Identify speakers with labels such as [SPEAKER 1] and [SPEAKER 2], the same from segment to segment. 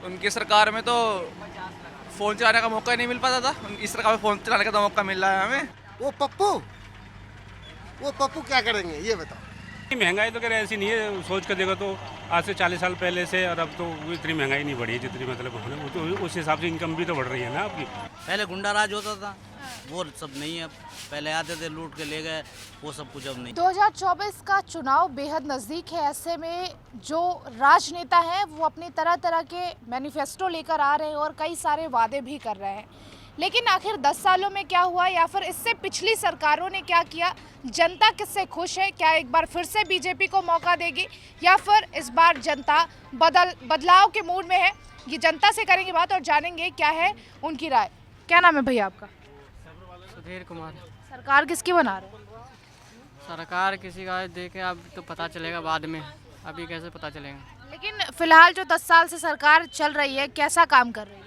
[SPEAKER 1] उनकी सरकार में तो फ़ोन चलाने का मौका ही नहीं मिल पाता था। उनकी सरकार में फ़ोन चलाने का तो मौका मिल रहा है हमें।
[SPEAKER 2] वो पप्पू क्या करेंगे ये बताओ।
[SPEAKER 3] महंगाई तो कह ऐसी नहीं है, सोच कर देखो तो आज से 40 साल पहले से और अब तो इतनी महंगाई नहीं बढ़ी है जितनी मतलब होने, वो तो उस हिसाब से इनकम भी तो बढ़ रही है ना आपकी।
[SPEAKER 4] पहले गुंडा राज होता था, वो सब नहीं है। पहले आते थे लूट के ले गए, वो सब कुछ अब नहीं।
[SPEAKER 5] 2024 का चुनाव बेहद नज़दीक है। ऐसे में जो राजनेता हैं वो अपनी तरह तरह के मैनिफेस्टो लेकर आ रहे हैं और कई सारे वादे भी कर रहे हैं, लेकिन आखिर 10 सालों में क्या हुआ या फिर इससे पिछली सरकारों ने क्या किया? जनता किससे खुश है? क्या एक बार फिर से बीजेपी को मौका देगी या फिर इस बार जनता बदलाव के मूड में है? ये जनता से करेंगे बात और जानेंगे क्या है उनकी राय। क्या नाम है भैया आपका?
[SPEAKER 6] सुधीर कुमार।
[SPEAKER 5] सरकार किसकी बना रहे हैं?
[SPEAKER 6] सरकार किसी का देखे अब तो पता चलेगा बाद में, अभी कैसे पता चलेगा।
[SPEAKER 5] लेकिन फिलहाल जो 10 साल से सरकार चल रही है, कैसा काम कर रही है?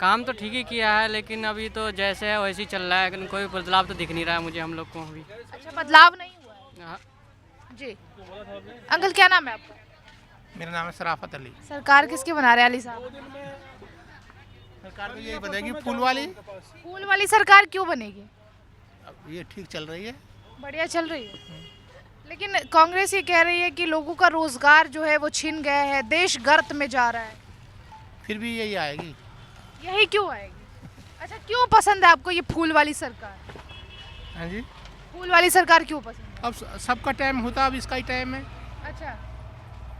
[SPEAKER 6] काम तो ठीक ही किया है, लेकिन अभी तो जैसे है वैसे ही चल रहा है, लेकिन कोई बदलाव तो दिख नहीं रहा है मुझे, हम लोग को अभी।
[SPEAKER 5] अच्छा, बदलाव नहीं हुआ है?
[SPEAKER 6] हाँ।
[SPEAKER 5] जी अंकल, क्या नाम है आपका?
[SPEAKER 7] मेरा नाम है शराफत अली।
[SPEAKER 5] सरकार किसकी बना रहे हैं अली साहब?
[SPEAKER 7] सरकार तो यही बनेगी फूल वाली।
[SPEAKER 5] फूल वाली सरकार क्यों बनेगी?
[SPEAKER 7] अब ये ठीक चल रही है।
[SPEAKER 5] बढ़िया चल रही है, लेकिन कांग्रेस ये कह रही है कि लोगों का रोजगार जो है वो छिन गया है, देश गर्त में जा रहा है।
[SPEAKER 7] फिर भी यही आएगी।
[SPEAKER 5] यही क्यों आएगी? अच्छा, क्यों पसंद है आपको ये फूल वाली सरकार?
[SPEAKER 7] हाँ जी,
[SPEAKER 5] फूल वाली सरकार क्यों पसंद है?
[SPEAKER 7] अब सबका टाइम होता, अब इसका ही टाइम है।
[SPEAKER 5] अच्छा,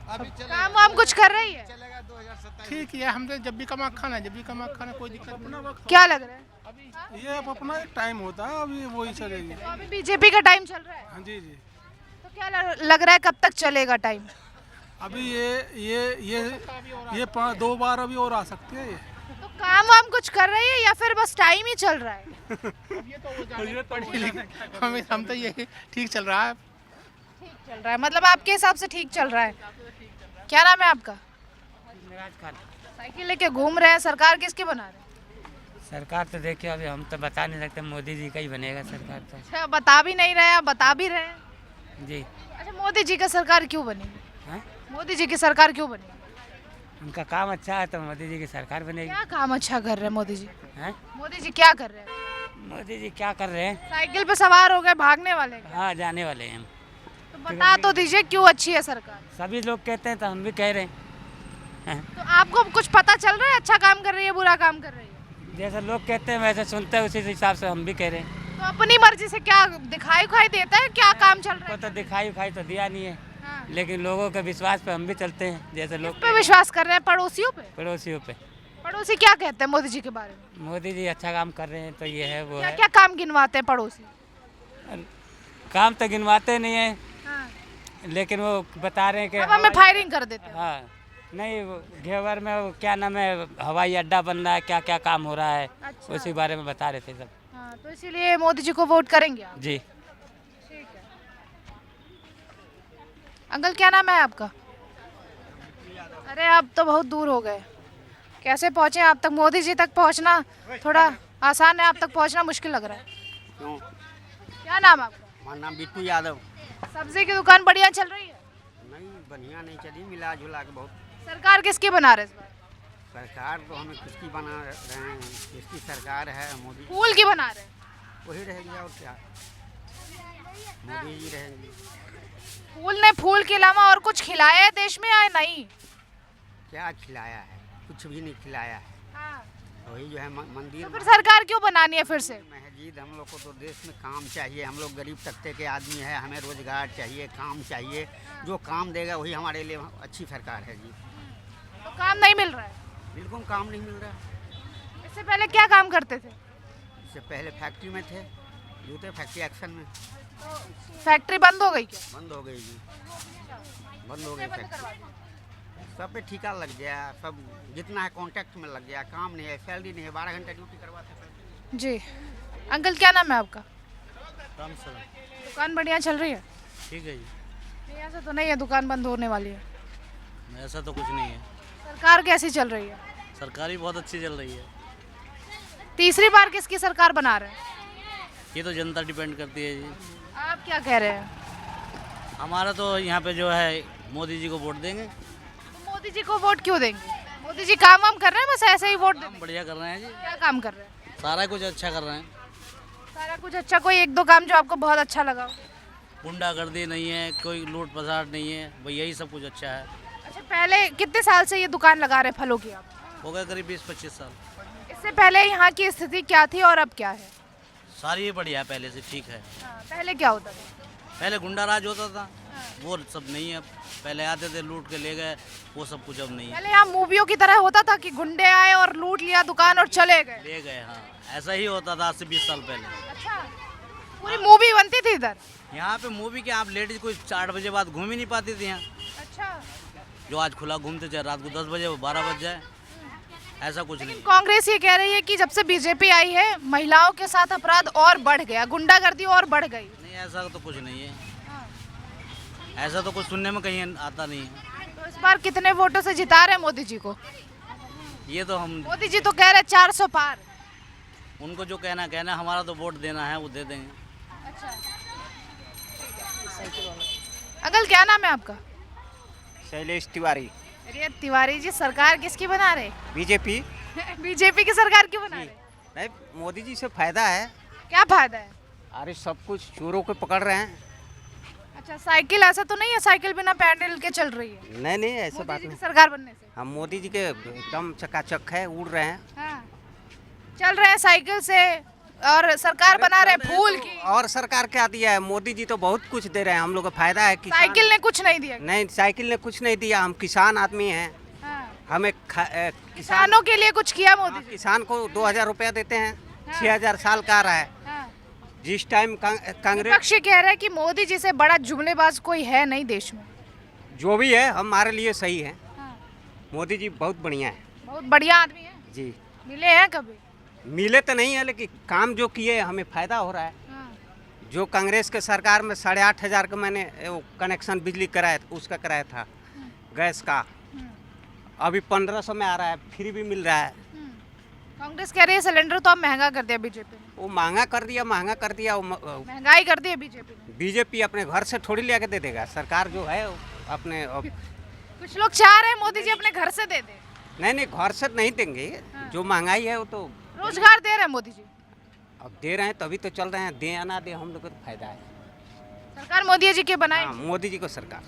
[SPEAKER 5] काम वाम कुछ कर रही है?
[SPEAKER 7] ठीक है, हम तो जब भी कमा खाना कोई दिक्कत नहीं।
[SPEAKER 5] क्या लग रहा है?
[SPEAKER 8] ये अब अपना एक टाइम होता है, अभी वही चलेगी।
[SPEAKER 5] तो अभी बीजेपी का टाइम चल रहा है।
[SPEAKER 8] हाँ जी जी।
[SPEAKER 5] तो क्या लग रहा है कब तक चलेगा टाइम?
[SPEAKER 8] अभी ये 2 बार अभी और आ सकते हैं ये।
[SPEAKER 5] तो काम वाम कुछ कर रही है या फिर बस टाइम ही चल रहा है?
[SPEAKER 7] हम तो ये ठीक चल रहा है।
[SPEAKER 5] ठीक चल रहा है, मतलब आपके हिसाब से ठीक चल रहा है। क्या नाम है आपका? साइकिल लेके घूम रहे हैं। सरकार किसकी बना रहे हैं?
[SPEAKER 9] सरकार तो देखिए अभी हम तो बता नहीं सकते, मोदी जी का ही बनेगा सरकार तो।
[SPEAKER 5] अच्छा, बता भी नहीं रहे, आप बता भी रहे हैं।
[SPEAKER 9] जी।
[SPEAKER 5] अच्छा, मोदी जी का सरकार क्यों बनेगी?
[SPEAKER 9] हाँ?
[SPEAKER 5] मोदी जी की सरकार क्यों बनेगी?
[SPEAKER 9] उनका काम अच्छा है तो मोदी जी की सरकार बनेगी।
[SPEAKER 5] क्या काम अच्छा कर रहे हैं मोदी जी?
[SPEAKER 9] हैं?
[SPEAKER 5] मोदी जी क्या कर रहे हैं?
[SPEAKER 9] मोदी जी क्या कर रहे हैं?
[SPEAKER 5] साइकिल पे सवार हो गए, भागने वाले हैं।
[SPEAKER 9] हाँ, जाने वाले हैं हम।
[SPEAKER 5] तो बता तो दीजिए क्यों अच्छी है सरकार?
[SPEAKER 9] सभी लोग कहते हैं तो हम भी कह रहे हैं। हैं?
[SPEAKER 5] तो आपको कुछ पता चल रहा है अच्छा काम कर रही है बुरा काम कर रही है?
[SPEAKER 9] जैसे लोग कहते हैं वैसे सुनते हैं, उसी हिसाब से हम भी कह रहे हैं।
[SPEAKER 5] तो अपनी मर्जी से क्या दिखाई उखाई देता है, क्या काम चल रहा
[SPEAKER 9] को
[SPEAKER 5] है?
[SPEAKER 9] तो दिखाई उखाई तो दिया नहीं है,
[SPEAKER 5] हाँ।
[SPEAKER 9] लेकिन लोगों के विश्वास पे हम भी चलते हैं। जैसे लोग
[SPEAKER 5] पे विश्वास कर रहे हैं? पड़ोसियों पे?
[SPEAKER 9] पड़ोसियों पे।
[SPEAKER 5] पड़ोसी क्या कहते हैं मोदी जी के बारे में?
[SPEAKER 9] मोदी जी अच्छा काम कर रहे हैं तो ये है वो
[SPEAKER 5] क्या
[SPEAKER 9] है।
[SPEAKER 5] क्या काम गिनवाते हैं पड़ोसी?
[SPEAKER 9] काम तो गिनवाते नहीं है,
[SPEAKER 5] हाँ।
[SPEAKER 9] लेकिन वो बता रहे हैं कि
[SPEAKER 5] अब हमें फायरिंग कर देते हैं।
[SPEAKER 9] हाँ, नहीं वो घेवर में वो क्या नाम है, हवाई अड्डा बन रहा है, क्या क्या काम हो रहा है।
[SPEAKER 5] अच्छा।
[SPEAKER 9] उसी बारे में बता रहे थे सब।
[SPEAKER 5] हाँ, तो इसीलिए मोदी जी को वोट करेंगे आप?
[SPEAKER 9] जी।
[SPEAKER 5] ठीक है। अंकल, क्या नाम है आपका? अरे आप तो बहुत दूर हो गए, कैसे पहुँचे आप तक? मोदी जी तक पहुँचना थोड़ा आसान है, आप तक पहुँचना मुश्किल लग रहा है।
[SPEAKER 4] क्यों?
[SPEAKER 5] क्या नाम है आपका?
[SPEAKER 4] हमारा नाम बिट्टू यादव।
[SPEAKER 5] सब्जी की दुकान बढ़िया चल रही है?
[SPEAKER 4] नहीं, बढ़िया नहीं चली, मिला जुला के बहुत।
[SPEAKER 5] सरकार किसकी बना रहे इस बार?
[SPEAKER 4] सरकार तो हमें किसकी बना रहे हैं, किसकी सरकार है? मोदी
[SPEAKER 5] फूल की बना रहे हैं?
[SPEAKER 4] वही रहेगी और क्या, मोदी जी रहेंगे।
[SPEAKER 5] फूल ने फूल के अलावा और कुछ खिलाया है देश में या नहीं?
[SPEAKER 4] क्या खिलाया है? कुछ भी नहीं खिलाया है।
[SPEAKER 5] हाँ।
[SPEAKER 4] वही जो है मंदिर।
[SPEAKER 5] तो फिर सरकार क्यों बनानी है फिर से?
[SPEAKER 4] मस्जिद, हम लोग को तो देश में काम चाहिए। हम लोग गरीब तबके के आदमी है, हमें रोजगार चाहिए, काम चाहिए। जो काम देगा वही हमारे लिए अच्छी सरकार है जी।
[SPEAKER 5] तो काम नहीं मिल रहा है?
[SPEAKER 4] बिल्कुल काम नहीं मिल रहा।
[SPEAKER 5] इससे पहले क्या काम करते थे?
[SPEAKER 4] इससे पहले फैक्ट्री में थे, जूते फैक्ट्री एक्शन में।
[SPEAKER 5] फैक्ट्री बंद हो गई क्या?
[SPEAKER 4] बंद हो गई जी, बंद हो गई फैक्ट्री। सब पे ठेका लग गया, सब जितना है कॉन्ट्रैक्ट में लग गया, काम नहीं है, सैलरी नहीं है, 12 घंटा ड्यूटी करवाते।
[SPEAKER 5] जी अंकल, क्या नाम है आपका?
[SPEAKER 4] राम सलाम।
[SPEAKER 5] दुकान बढ़िया चल रही है?
[SPEAKER 4] ठीक है जी।
[SPEAKER 5] नहीं, ऐसा तो नहीं है दुकान बंद होने वाली है।
[SPEAKER 4] ऐसा तो कुछ नहीं है,
[SPEAKER 5] सरकार कैसी चल रही है?
[SPEAKER 4] सरकारी बहुत अच्छी चल रही है।
[SPEAKER 5] तीसरी बार किसकी सरकार बना रहे हैं?
[SPEAKER 4] ये तो जनता डिपेंड करती है जी।
[SPEAKER 5] आप क्या कह रहे हैं?
[SPEAKER 4] हमारा तो यहाँ पे जो है मोदी जी को वोट देंगे।
[SPEAKER 5] तो मोदी जी को वोट क्यों देंगे? मोदी जी काम वाम कर रहे हैं, बस ऐसे ही वोट दे दें?
[SPEAKER 9] बढ़िया कर रहे हैं जी,
[SPEAKER 5] क्या काम कर रहे हैं?
[SPEAKER 9] सारा कुछ अच्छा कर रहे हैं।
[SPEAKER 5] सारा कुछ अच्छा, कोई एक दो काम जो आपको बहुत अच्छा लगा हो?
[SPEAKER 9] गुंडागर्दी नहीं है, कोई लूट पसाट नहीं है, भाई यही सब कुछ अच्छा है।
[SPEAKER 5] अच्छा, पहले कितने साल से ये दुकान लगा रहे फलों की आप?
[SPEAKER 9] हो गए करीब 20-25 साल।
[SPEAKER 5] इससे पहले यहाँ की स्थिति क्या थी और अब क्या है?
[SPEAKER 9] सारी ही बढ़िया है, पहले से ठीक है।
[SPEAKER 5] पहले क्या होता था?
[SPEAKER 9] पहले गुंडा राज होता था, वो सब नहीं है। पहले आते थे लूट के ले गए, वो सब कुछ अब नहीं है।
[SPEAKER 5] पहले यहाँ मूवियों की तरह होता था कि गुंडे आए और लूट लिया दुकान और चले गए?
[SPEAKER 9] ले गए, हाँ ऐसा ही होता था आज से 20 साल पहले।
[SPEAKER 5] अच्छा, पूरी मूवी बनती थी इधर?
[SPEAKER 9] यहाँ पे मूवी के आप लेडीज कोई 4 बजे बाद घूम ही नहीं पाती थी यहाँ।
[SPEAKER 5] अच्छा,
[SPEAKER 9] जो आज खुला घूमते थे रात को 10 बजे 12 बज जाए, ऐसा कुछ नहीं।
[SPEAKER 5] कांग्रेस ये कह रही है कि जब से बीजेपी आई है महिलाओं के साथ अपराध और बढ़ गया, गुंडागर्दी और बढ़ गई।
[SPEAKER 9] नहीं ऐसा तो कुछ नहीं है, ऐसा तो कुछ सुनने में कहीं आता नहीं है।
[SPEAKER 5] तो इस बार कितने वोटों से जिता रहे हैं मोदी जी को?
[SPEAKER 9] ये तो हम,
[SPEAKER 5] मोदी जी तो कह रहे 400 पार।
[SPEAKER 9] उनको जो कहना, हमारा तो वोट देना है, वो दे देंगे।
[SPEAKER 5] अंकल क्या नाम है आपका?
[SPEAKER 4] शैलेश तिवारी।
[SPEAKER 5] अरे तिवारी जी, सरकार किसकी बना रहे?
[SPEAKER 4] बीजेपी।
[SPEAKER 5] बीजेपी की सरकार क्यों बना रहे?
[SPEAKER 4] नहीं, मोदी जी से फायदा है।
[SPEAKER 5] क्या फायदा है?
[SPEAKER 4] अरे सब कुछ चोरों को पकड़ रहे हैं।
[SPEAKER 5] अच्छा, साइकिल ऐसा तो नहीं है साइकिल बिना पैडल के चल रही है?
[SPEAKER 4] नहीं ऐसा
[SPEAKER 5] मोदी
[SPEAKER 4] बात
[SPEAKER 5] जी की
[SPEAKER 4] नहीं।
[SPEAKER 5] सरकार बनने से?
[SPEAKER 4] हम मोदी जी के एकदम चकाचक है, उड़ रहे हैं।
[SPEAKER 5] हाँ। चल रहे हैं साइकिल से और सरकार बना रहे हैं फूल की।
[SPEAKER 4] और सरकार क्या दिया है? मोदी जी तो बहुत कुछ दे रहे हैं, हम लोग को फायदा है।
[SPEAKER 5] साइकिल ने कुछ नहीं दिया?
[SPEAKER 4] नहीं, साइकिल ने कुछ नहीं दिया। हम किसान आदमी हैं।
[SPEAKER 5] हाँ।
[SPEAKER 4] हमें
[SPEAKER 5] किसानों के लिए कुछ किया मोदी जी?
[SPEAKER 4] किसान को 2000 रुपया देते हैं। 6000 साल का आ रहा है।
[SPEAKER 5] हाँ।
[SPEAKER 4] जिस टाइम कांग्रेस,
[SPEAKER 5] विपक्ष ये कह रहा है कि मोदी जी से बड़ा जुमलेबाज कोई है नहीं देश में।
[SPEAKER 4] जो भी है हमारे लिए सही है।
[SPEAKER 5] हाँ।
[SPEAKER 4] मोदी जी बहुत बढ़िया है
[SPEAKER 5] बहुत बढ़िया आदमी है
[SPEAKER 4] जी।
[SPEAKER 5] मिले हैं कभी?
[SPEAKER 4] मिले तो नहीं है, लेकिन काम जो किए हमें फायदा हो रहा है।
[SPEAKER 5] हाँ।
[SPEAKER 4] जो कांग्रेस के सरकार में 8,500 का मैंने वो कनेक्शन बिजली कराया, उसका कराया था, गैस का, अभी 1500 में आ रहा है, फ्री भी मिल रहा है।
[SPEAKER 5] कांग्रेस कह रही है सिलेंडर तो अब महंगा कर दिया बीजेपी ने।
[SPEAKER 4] वो महंगा कर दिया।
[SPEAKER 5] महंगाई कर दी है बीजेपी ने।
[SPEAKER 4] बीजेपी अपने घर से थोड़ी ले के दे देगा। सरकार जो है अपने
[SPEAKER 5] कुछ लोग चाह रहे हैं मोदी जी अपने घर से दे दे।
[SPEAKER 4] नहीं घर से नहीं देंगे। जो महंगाई है वो तो
[SPEAKER 5] रोजगार दे रहे हैं मोदी जी।
[SPEAKER 4] अब दे रहे हैं तभी तो चल रहे हैं। दे या ना दे, हम लोग को तो फायदा है।
[SPEAKER 5] सरकार मोदी जी की बनाई।
[SPEAKER 4] हाँ, मोदी जी को सरकार।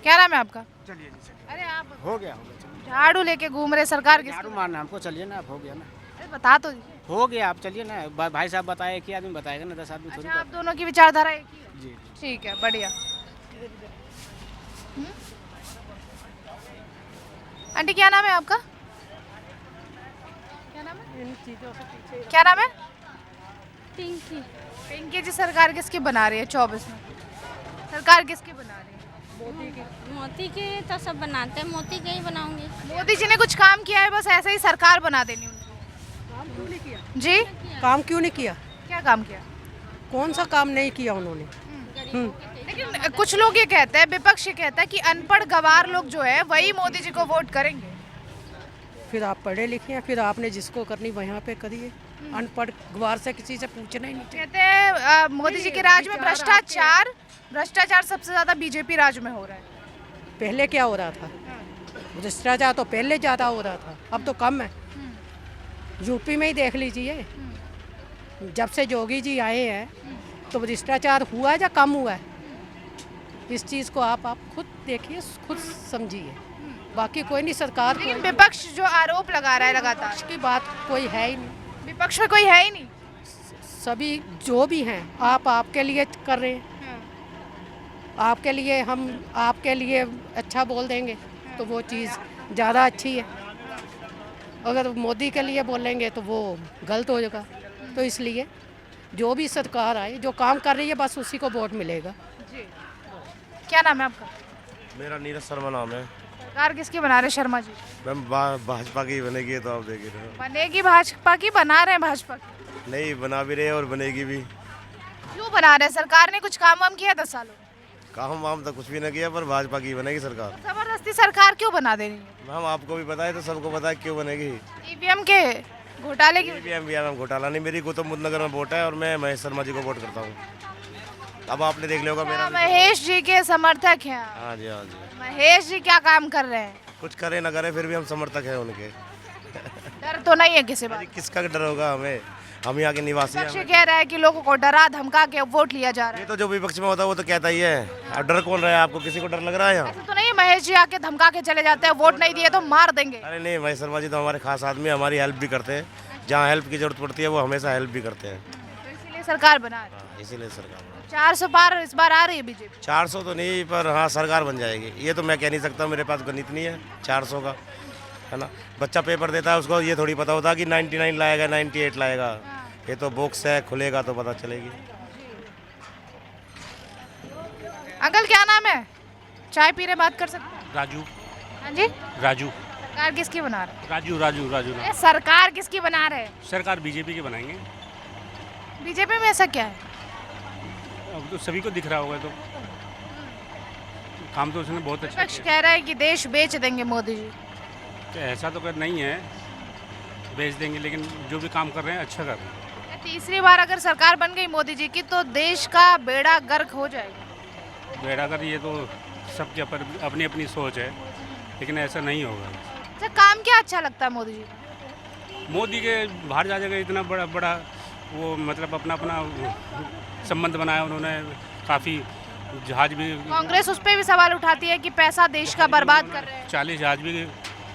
[SPEAKER 5] क्या नाम है आपका?
[SPEAKER 7] चलिए जी, चलिए।
[SPEAKER 5] अरे आप
[SPEAKER 7] हो गया
[SPEAKER 5] झाड़ू लेके घूम रहे, सरकार किसकी?
[SPEAKER 7] झाड़ू मारना हमको, चलिए ना, अब हो गया ना।
[SPEAKER 5] अरे बता तो दीजिए।
[SPEAKER 7] हो गया, आप चलिए ना। भाई साहब बताए, एक ही आदमी बताएगा ना, 10 आदमी थोड़ी।
[SPEAKER 5] अच्छा, आप दोनों की विचारधारा एक ही है?
[SPEAKER 7] जी।
[SPEAKER 5] ठीक है, बढ़िया। आंटी क्या नाम है आपका? क्या नाम है? क्या नाम है?
[SPEAKER 2] पिंकी।
[SPEAKER 5] पिंकी जी, सरकार किसकी बना रही है 24 में? सरकार किसकी बना रही है?
[SPEAKER 2] मोती के तो सब बनाते हैं, मोती के ही बनाऊंगी।
[SPEAKER 5] मोदी जी ने कुछ काम किया है, बस ऐसे ही सरकार बना देनी उनको?
[SPEAKER 10] काम क्यों नहीं किया?
[SPEAKER 5] जी,
[SPEAKER 10] काम क्यों नहीं किया?
[SPEAKER 5] क्या काम किया?
[SPEAKER 10] कौन सा काम नहीं किया उन्होंने?
[SPEAKER 5] लेकिन कुछ लोग ये कहते हैं, विपक्ष ये कहता है कि अनपढ़ गवार लोग जो है वही मोदी जी को वोट करेंगे।
[SPEAKER 10] फिर आप पढ़े लिखे हैं, फिर आपने जिसको करनी वहाँ पे करिए। अनपढ़ गवार से किसी से पूछना ही नहीं चाहिए।
[SPEAKER 5] कहते हैं मोदी जी के राज में भ्रष्टाचार सबसे ज्यादा बीजेपी राज में हो रहा है।
[SPEAKER 10] पहले क्या हो रहा था? भ्रष्टाचार तो पहले ज़्यादा हो रहा था, अब तो कम है। यूपी में ही देख लीजिए, जब से योगी जी आए हैं तो भ्रष्टाचार हुआ है या कम हुआ है? इस चीज़ को आप खुद देखिए, खुद समझिए। बाकी कोई नहीं। सरकार
[SPEAKER 5] लेकिन विपक्ष जो आरोप लगा रहा है लगातार,
[SPEAKER 10] की बात कोई है ही नहीं।
[SPEAKER 5] विपक्ष में कोई है ही नहीं।
[SPEAKER 10] सभी जो भी हैं आप आपके लिए कर रहे हैं। आपके लिए, हम आपके लिए अच्छा बोल देंगे तो वो चीज़ ज़्यादा अच्छी है। अगर मोदी के लिए बोलेंगे तो वो गलत हो जाएगा। तो इसलिए जो भी सरकार आए, जो काम कर रही है, बस उसी को वोट मिलेगा।
[SPEAKER 5] जी। क्या नाम है आपका?
[SPEAKER 11] मेरा नीरज शर्मा नाम है।
[SPEAKER 5] सरकार किसकी बना रहे शर्मा जी?
[SPEAKER 11] मैम भाजपा की बनेगी, तो आप देख रहे हो।
[SPEAKER 5] बनेगी भाजपा की? बना रहे हैं भाजपा की?
[SPEAKER 11] नहीं, बना भी रहे और बनेगी भी।
[SPEAKER 5] क्यों बना रहे हैं? सरकार ने कुछ काम वाम किया 10 सालों में?
[SPEAKER 11] काम वाम तो कुछ भी न किया, पर भाजपा की बनेगी सरकार।
[SPEAKER 5] जबरदस्ती सरकार क्यों बना दे रही है?
[SPEAKER 11] मैम आपको भी पता है, तो सबको पता है क्यों बनेगी।
[SPEAKER 5] ईवीएम के घोटाले की?
[SPEAKER 11] ईवीएम घोटाला नहीं, मेरी गौतम बुद्ध नगर में वोट है और मैं महेश शर्मा जी को वोट करता हूँ। अब आपने देख लिया होगा मेरा।
[SPEAKER 5] महेश जी के समर्थक हैं आप?
[SPEAKER 11] हाँ जी, हाँ जी।
[SPEAKER 5] महेश जी क्या काम कर रहे हैं?
[SPEAKER 11] कुछ करे ना करे फिर भी हम समर्थक हैं उनके।
[SPEAKER 5] डर तो नहीं है किसी बात?
[SPEAKER 11] किसका डर होगा हमें, हम यहाँ के निवासी
[SPEAKER 5] विपक्ष
[SPEAKER 11] हैं।
[SPEAKER 5] कह रहा है कि लोगों को डरा धमका के वोट लिया जा रहा
[SPEAKER 11] ये
[SPEAKER 5] है।
[SPEAKER 11] तो जो विपक्ष में होता है वो तो कहता ही है। अब डर कौन रहा है, आपको किसी को डर लग रहा है यहाँ?
[SPEAKER 5] ऐसा तो नहीं है महेश जी आके धमका के चले जाते हैं, वोट नहीं दिए तो मार देंगे?
[SPEAKER 11] अरे नहीं, महेश शर्मा जी तो हमारे खास आदमी, हमारी हेल्प भी करते हैं, जहाँ हेल्प की जरूरत पड़ती है वो हमेशा हेल्प भी करते हैं।
[SPEAKER 5] तो इसीलिए सरकार बना रही है।
[SPEAKER 11] इसीलिए सरकार
[SPEAKER 5] 400 पार इस बार आ रही है बीजेपी?
[SPEAKER 11] 400 तो नहीं, पर हाँ सरकार बन जाएगी। ये तो मैं कह नहीं सकता, मेरे पास गणित नहीं है 400 का, है ना। बच्चा पेपर देता है उसको ये थोड़ी पता होता कि 99 लाएगा 98 लाएगा। ये तो बॉक्स है, खुलेगा तो पता चलेगी।
[SPEAKER 5] अंकल क्या नाम है? चाय पी रहे, बात कर सकते हैं?
[SPEAKER 3] राजू।
[SPEAKER 5] हाँ जी,
[SPEAKER 3] राजू।
[SPEAKER 5] सरकार किसकी बना रहे हैं?
[SPEAKER 3] राजू राजू राजू
[SPEAKER 5] ये सरकार किसकी बना रहे हैं?
[SPEAKER 3] सरकार बीजेपी के बनाएंगे।
[SPEAKER 5] बीजेपी में ऐसा क्या है?
[SPEAKER 3] अब तो सभी को दिख रहा होगा, तो काम तो उसने बहुत अच्छा
[SPEAKER 5] विपक्ष कह रहा है कि देश बेच देंगे मोदी जी।
[SPEAKER 3] तो ऐसा तो कर नहीं है, बेच देंगे, लेकिन जो भी काम कर रहे हैं अच्छा कर रहे हैं।
[SPEAKER 5] तीसरी बार अगर सरकार बन गई मोदी जी की तो देश का बेड़ा गर्क हो जाएगा।
[SPEAKER 3] बेड़ा कर, ये तो सबके अपनी अपनी सोच है, लेकिन ऐसा नहीं होगा।
[SPEAKER 5] अच्छा, काम क्या अच्छा लगता है मोदी जी का?
[SPEAKER 3] मोदी के बाहर जा जगह इतना बड़ा बड़ा वो मतलब अपना अपना संबंध बनाया उन्होंने, काफ़ी जहाज भी।
[SPEAKER 5] कांग्रेस उस पर भी सवाल उठाती है कि पैसा देश का बर्बाद कर रहे हैं।
[SPEAKER 3] 40 जहाज भी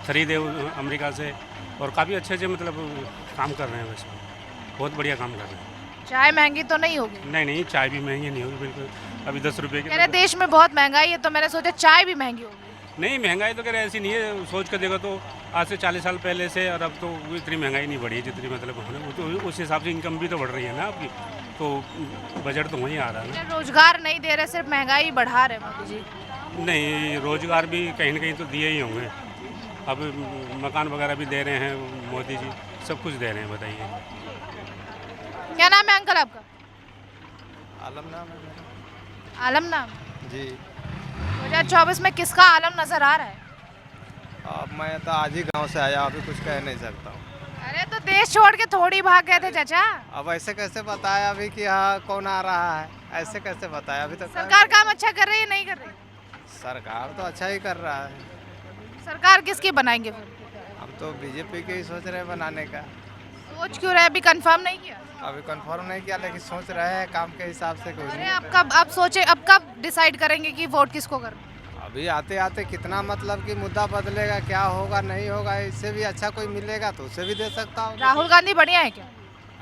[SPEAKER 3] खरीदे अमेरिका से, और काफ़ी अच्छे से मतलब काम कर रहे हैं। वैसे बहुत बढ़िया काम कर रहे हैं।
[SPEAKER 5] चाय महंगी तो नहीं होगी?
[SPEAKER 3] नहीं, चाय भी महंगी नहीं होगी बिल्कुल। अभी 10 रुपये
[SPEAKER 5] कह रहे देश में बहुत महंगाई है, तो मैंने सोचा चाय भी महंगी होगी।
[SPEAKER 3] नहीं, महंगाई तो कह रहे ऐसी नहीं है। सोच कर देखो तो आज से 40 साल पहले से और अब तो इतनी महंगाई नहीं बढ़ी है जितनी मतलब वो तो उस हिसाब से इनकम भी तो बढ़ रही है ना आपकी, तो बजट तो वहीं आ रहा है ना।
[SPEAKER 5] रोजगार नहीं दे रहे, सिर्फ महंगाई बढ़ा रहे मोदी जी।
[SPEAKER 3] नहीं, रोजगार भी कहीं ना कहीं तो दिए ही होंगे। अब मकान वगैरह भी दे रहे हैं मोदी जी, सब कुछ दे रहे हैं। बताइए
[SPEAKER 5] क्या नाम है अंकल आपका?
[SPEAKER 12] आलम नाम है मेरा।
[SPEAKER 5] आलम नाम
[SPEAKER 12] जी।
[SPEAKER 5] 2024 में किसका आलम नजर आ रहा है?
[SPEAKER 12] अब मैं तो आज ही गांव से आया, अभी कुछ कह नहीं सकता हूँ।
[SPEAKER 5] अरे तो देश छोड़ के थोड़ी भाग गए थे चाचा।
[SPEAKER 12] अब ऐसे कैसे बताया अभी कि हाँ कौन आ रहा है, ऐसे कैसे बताया? अभी तक
[SPEAKER 5] सरकार काम अच्छा कर रही है नहीं कर रही?
[SPEAKER 12] सरकार तो अच्छा ही कर रहा है।
[SPEAKER 5] सरकार किसकी बनाएंगे फिर?
[SPEAKER 12] हम तो बीजेपी के ही सोच रहे हैं बनाने का।
[SPEAKER 5] सोच क्यों रहे, अभी कंफर्म नहीं किया?
[SPEAKER 12] अभी कंफर्म नहीं किया, लेकिन सोच रहे हैं काम के हिसाब से। कुछ
[SPEAKER 5] अरे अब सोचे, अब कब डिसाइड करेंगे कि वोट किसको करना?
[SPEAKER 12] अभी आते आते कितना मतलब कि मुद्दा बदलेगा, क्या होगा नहीं होगा, इससे भी अच्छा कोई मिलेगा तो उसे भी दे सकता हूँ।
[SPEAKER 5] राहुल गांधी बढ़िया है क्या?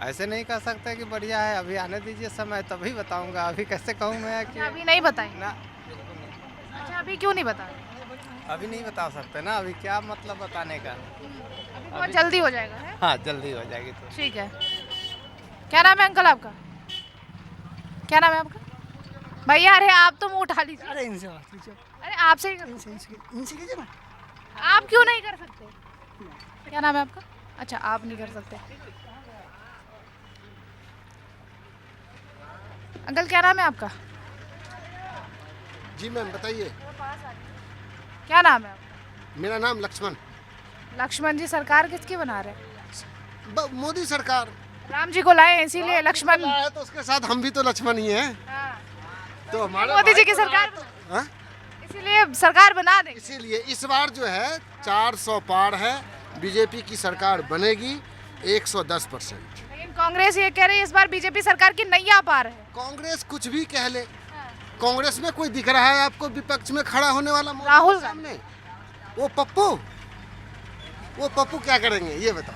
[SPEAKER 12] ऐसे नहीं कह सकते कि बढ़िया है, अभी आने दीजिए समय, तभी बताऊंगा। अभी कैसे कहूँ मैं कि
[SPEAKER 5] अभी नहीं बताएंगे
[SPEAKER 12] ना?
[SPEAKER 5] अच्छा, अभी क्यों नहीं बता?
[SPEAKER 12] अभी नहीं बता सकते ना, अभी क्या मतलब बताने का।
[SPEAKER 5] अभी बहुत जल्दी हो जाएगा है?
[SPEAKER 12] हाँ, जल्दी हो जाएगी तो
[SPEAKER 5] ठीक है। क्या नाम है अंकल आपका? क्या नाम है आपका भैया? अरे आप तो मुंह उठा लीजिए।
[SPEAKER 13] अरे इनसे बात कीजिए।
[SPEAKER 5] अरे आपसे ही कर,
[SPEAKER 13] इनसे कीजिए ना।
[SPEAKER 5] आप क्यों नहीं कर सकते? क्या नाम है आपका? अच्छा, आप नहीं कर सकते। अंकल क्या नाम है आपका?
[SPEAKER 14] जी मैम बताइए।
[SPEAKER 5] क्या नाम है आपका?
[SPEAKER 14] मेरा नाम लक्ष्मण।
[SPEAKER 5] लक्ष्मण जी, सरकार किसकी बना रहे हैं?
[SPEAKER 14] मोदी सरकार।
[SPEAKER 5] राम जी को लाए इसीलिए लक्ष्मण
[SPEAKER 14] है, तो उसके साथ हम भी तो लक्ष्मण ही हैं। तो हमारे
[SPEAKER 5] मोदी जी की सरकार इसीलिए सरकार बना दे।
[SPEAKER 14] इसीलिए इस बार जो है 400 पार है, बीजेपी की सरकार बनेगी 110%।
[SPEAKER 5] लेकिन कांग्रेस ये कह रही है इस बार बीजेपी सरकार की नैया पार है।
[SPEAKER 14] कांग्रेस कुछ भी कह ले, कांग्रेस में कोई दिख रहा है आपको विपक्ष में खड़ा होने वाला?
[SPEAKER 5] राहुल
[SPEAKER 14] सामने वो पप्पू क्या करेंगे ये बताओ,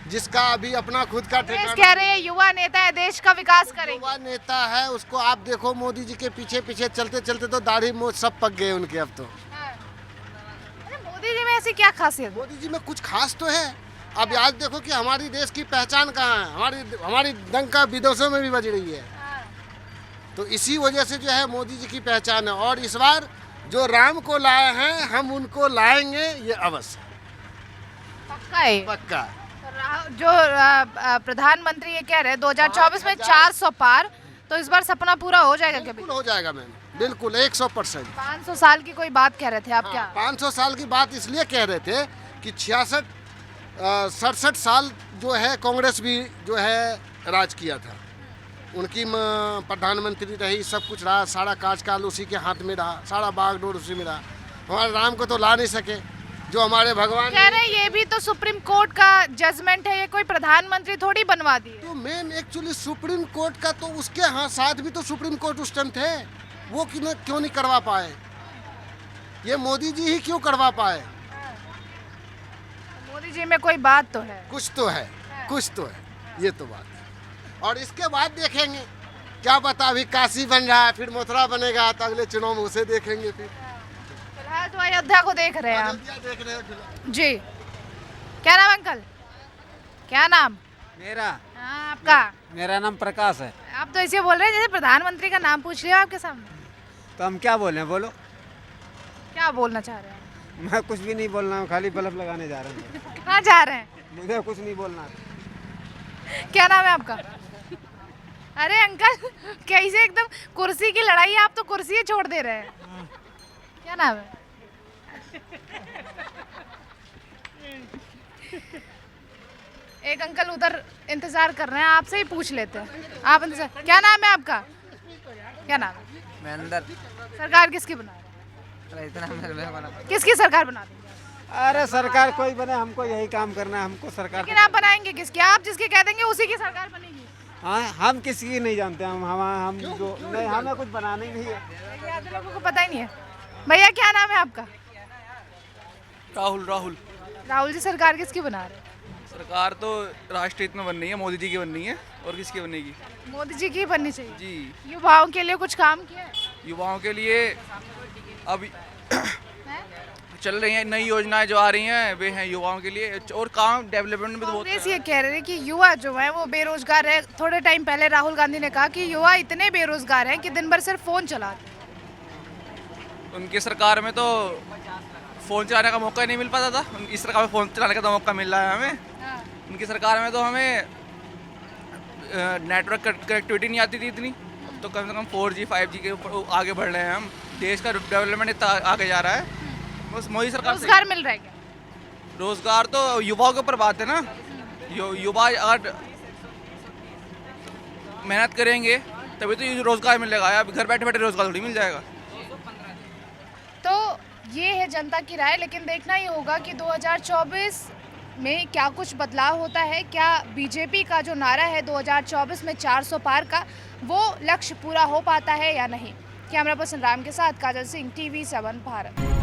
[SPEAKER 14] जिसका अभी अपना खुद का ठिकाना।
[SPEAKER 5] कह रहे हैं युवा नेता है, देश का विकास करेंगे।
[SPEAKER 14] युवा नेता है, उसको आप देखो मोदी जी के पीछे पीछे चलते चलते तो दाढ़ी मूंछ सब पक गए उनके अब तो।
[SPEAKER 5] अरे मोदी जी में ऐसी क्या खासियत?
[SPEAKER 14] मोदी जी में कुछ खास तो है। अब आज देखो कि हमारी देश की पहचान कहाँ है, हमारी डंका विदेशों में भी बज रही है। तो इसी वजह से जो है मोदी जी की पहचान है। और इस बार जो राम को लाए हैं हम उनको लाएंगे, ये अवश्य
[SPEAKER 5] पक्का है।
[SPEAKER 14] पक्का।
[SPEAKER 5] जो प्रधानमंत्री ये कह रहे हैं 2024 में 400 पार, तो इस बार सपना पूरा हो जाएगा क्या?
[SPEAKER 14] बिल्कुल हो जाएगा मैम, बिल्कुल 100%।
[SPEAKER 5] 500 साल की कोई बात कह रहे थे आप? क्या
[SPEAKER 14] 500 साल की बात इसलिए कह रहे थे कि 67 साल जो है कांग्रेस भी जो है राज किया था, उनकी प्रधानमंत्री रही, सब कुछ रहा, सारा कार्यकाल उसी के हाथ में रहा, सारा बागडोर उसी में रहा। हमारे राम को तो ला नहीं सके, जो हमारे भगवान
[SPEAKER 5] कह रहे हैं ये भी तो सुप्रीम कोर्ट का जजमेंट है, ये कोई प्रधानमंत्री थोड़ी बनवा दिए।
[SPEAKER 14] तो मेन एक्चुअली सुप्रीम कोर्ट का तो उसके साथ भी तो सुप्रीम कोर्ट उस टाइम थे, वो क्यों नहीं करवा पाए? ये मोदी जी ही क्यों करवा पाए?
[SPEAKER 5] मोदी जी में कोई बात तो है,
[SPEAKER 14] कुछ तो है, कुछ तो है, ये तो बात है। और इसके बाद देखेंगे, क्या पता अभी काशी बन रहा है, फिर मथुरा बनेगा, तो अगले चुनाव में उसे देखेंगे।
[SPEAKER 5] फिलहाल तो अयोध्या को देख रहे हैं आप।
[SPEAKER 14] देख रहे हैं
[SPEAKER 5] जी, क्या नाम अंकल? क्या नाम?
[SPEAKER 15] मेरा?
[SPEAKER 5] हाँ, आपका?
[SPEAKER 15] मेरा नाम प्रकाश है।
[SPEAKER 5] आप तो ऐसे बोल रहे हैं जैसे प्रधानमंत्री का नाम पूछ लिया आपके सामने।
[SPEAKER 15] तो हम क्या बोले, बोलो।
[SPEAKER 5] क्या बोलना चाह रहे हैं?
[SPEAKER 15] मैं कुछ भी नहीं बोलना हूँ, खाली बल्ब लगाने जा रहा हूँ।
[SPEAKER 5] कहाँ जा रहे हैं?
[SPEAKER 15] मुझे कुछ नहीं बोलना।
[SPEAKER 5] क्या नाम है आपका? अरे अंकल, कैसे एकदम कुर्सी की लड़ाई, आप तो कुर्सी ही छोड़ दे रहे हैं। क्या नाम है? एक अंकल उधर इंतजार कर रहे हैं, आपसे ही पूछ लेते हैं। आप इंतजार, क्या नाम है आपका? क्या नाम है?
[SPEAKER 15] महेंद्र।
[SPEAKER 5] सरकार किसकी बना रहे हैं? किसकी सरकार बना रही है?
[SPEAKER 15] अरे सरकार कोई बने, हमको यही काम करना है, हमको सरकार।
[SPEAKER 5] लेकिन आप बनाएंगे किसकी? आप जिसके कह देंगे उसी की सरकार बनेगी।
[SPEAKER 15] हाँ, हम किसी की नहीं जानते, हम जो नहीं, हमें कुछ बनाना ही नहीं है।
[SPEAKER 5] आप लोगों को पता ही नहीं है। भैया क्या नाम है आपका?
[SPEAKER 1] राहुल। राहुल
[SPEAKER 5] राहुल जी, सरकार किसकी बना रहे हैं?
[SPEAKER 1] सरकार तो राष्ट्रीय हित में बननी है, मोदी जी की बननी है, और किसकी बनेगी?
[SPEAKER 5] मोदी जी की बननी चाहिए
[SPEAKER 1] जी।
[SPEAKER 5] युवाओं के लिए कुछ काम किया है?
[SPEAKER 1] युवाओं के लिए अब चल रही हैं नई योजनाएं जो आ रही हैं, वे हैं युवाओं के लिए, और काम डेवलपमेंट में तो बहुत।
[SPEAKER 5] कांग्रेस ये कह रहे हैं कि युवा जो है वो बेरोजगार है। थोड़े टाइम पहले राहुल गांधी ने कहा कि युवा इतने बेरोजगार हैं कि दिन भर सिर्फ फोन चलाते हैं।
[SPEAKER 1] उनकी सरकार में तो फ़ोन चलाने का मौका ही नहीं मिल पाता था, इस सरकार में फ़ोन चलाने का तो मौका मिल रहा है हमें। उनकी सरकार में तो हमें नेटवर्क कनेक्टिविटी नहीं आती थी इतनी, अब तो कम से कम 4G 5G के ऊपर आगे बढ़ रहे हैं हम। देश का डेवलपमेंट इतना आगे जा रहा है, बस मोदी सरकार।
[SPEAKER 5] रोजगार मिल रहा है क्या?
[SPEAKER 1] रोजगार तो युवाओं के ऊपर बात है ना। युवा अगर मेहनत करेंगे तभी तो रोजगार मिलेगा, अब घर बैठे बैठे रोजगार थोड़ी मिल जाएगा।
[SPEAKER 5] तो ये है जनता की राय, लेकिन देखना ही होगा कि 2024 में क्या कुछ बदलाव होता है। क्या बीजेपी का जो नारा है 2024 में 400 पार का, वो लक्ष्य पूरा हो पाता है या नहीं। कैमरा पर्सन राम के साथ काजल सिंह, TV7 भारत।